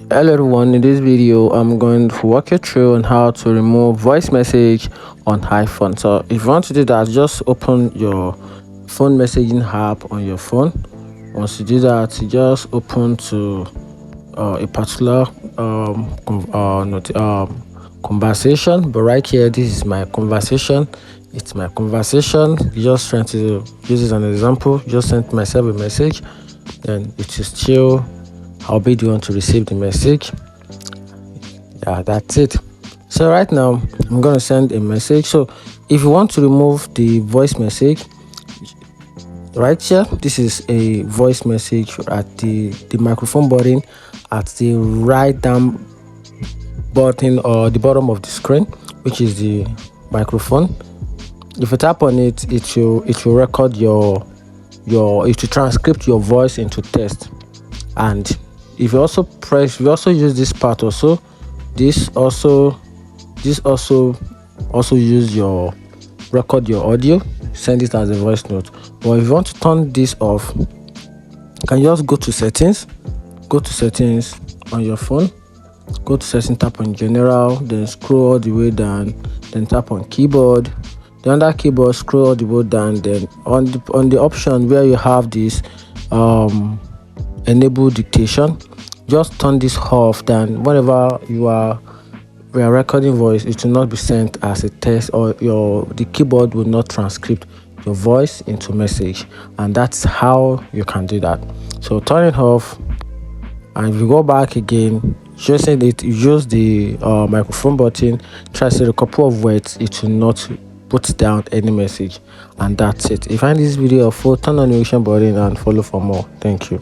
Hello everyone, in this video I'm going to walk you through on how to remove voice message on iPhone. So if you want to do that, just open your phone messaging app on your phone. Once you do that, you just open to a particular conversation. But right here, this is my conversation. It's my conversation. You just trying to use it as an example. Just sent myself a message, then it is still how big do you want to receive the message. Yeah, that's it. So right now I'm going to send a message. So if you want to remove the voice message, right here, this is a voice message at the microphone button at the right down button or the bottom of the screen, which is the microphone. If you tap on it, it will record it will transcript your voice into text. And if you also use this part also, this also use your record your audio, send it as a voice note. But if you want to turn this off, you can just go to settings on your phone, go to settings, tap on general, then scroll all the way down, then tap on keyboard. Then under keyboard, scroll all the way down, then on the option where you have this enable dictation, just turn this off. Then whenever we are recording voice, it will not be sent as a text, or the keyboard will not transcript your voice into message. And that's how you can do that. So turn it off, and if you go back again, just say that you use the microphone button, try to say a couple of words, it will not put down any message. And that's it. If you find this video helpful, turn on the notification button and follow for more. Thank you.